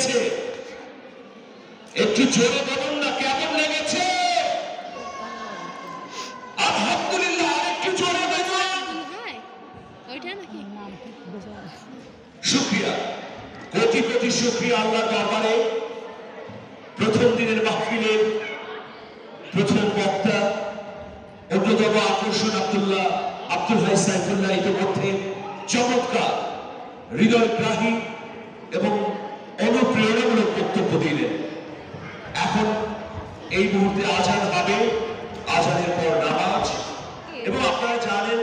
লেগেছে? একটু জোরে বলুন না, কেমন লেগেছে? আলহামদুলিল্লাহ, আরেকটু জোরে বলুন। শুকরিয়া, কোটি কোটি শুকরিয়া আল্লাহর দরবারে। প্রথম দিনের মাহফিলের প্রথম বক্তা অন্যতম আকর্ষণ আব্দুল হাই সাইফুল্লাহ ইতিমধ্যে চমৎকার, হৃদয়গ্রাহী এবং অনুপ্রেরণামূলক বক্তব্য দিলেন। এখন এই মুহূর্তে আজান হবে, আজানের পর নামাজ। এবং আপনারা জানেন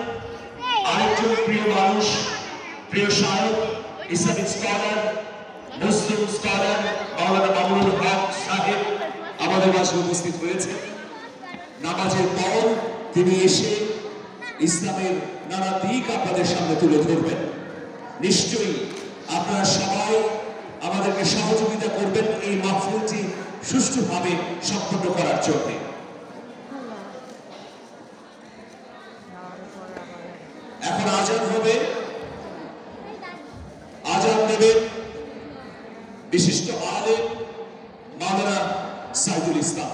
আরেকজন প্রিয় মানুষ, প্রিয় শায়ক, ইসলামিক স্কলার, মুসলিম স্কলার মাওলানা মামুনুল হক সাহেব আমাদের মাঝে উপস্থিত হয়েছে। নামাজের পর তিনি এসে ইসলামের নানা দিক আপনাদের সামনে তুলে ধরবেন। নিশ্চয়ই আপনারা সবাই আমাদেরকে সহযোগিতা করবেন এই মাহফিলটি সুষ্ঠুভাবে সম্পন্ন করার জন্য। এখন আজান হবে, আজান দেবেন বিশিষ্ট আলেম মাওলানা সাইদুল ইসলাম।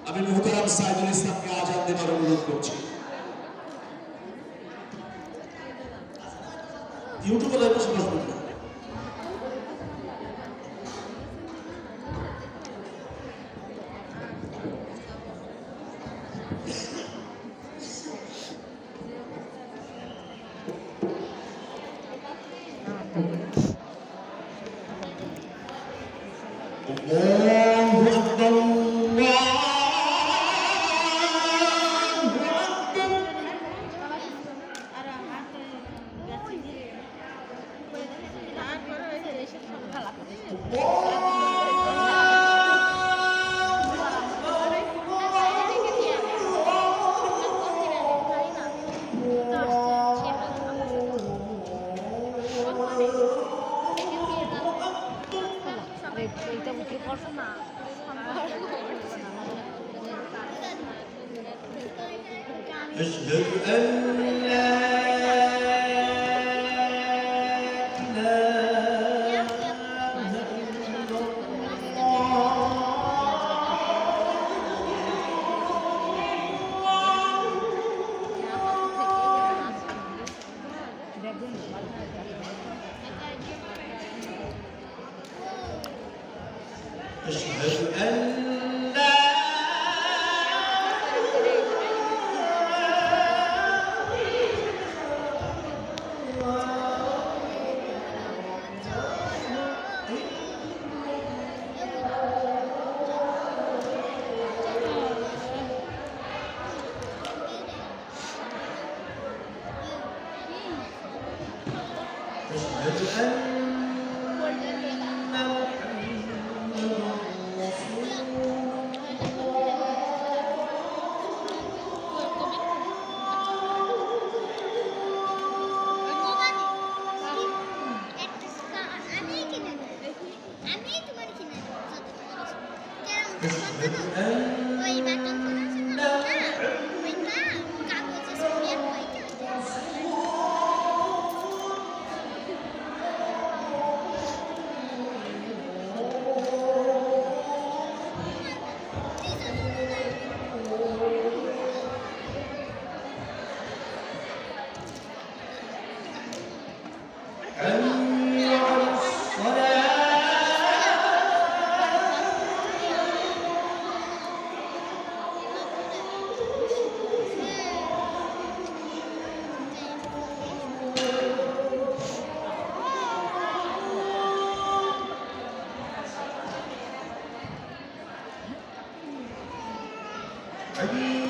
আমি মুহতারাম সাইদুল ইসলামকে আজান দেবার অনুরোধ করছি। ইউটিউবে লাইভ প্রচার করবেন। أشهد أن لا أشهد أن Ready?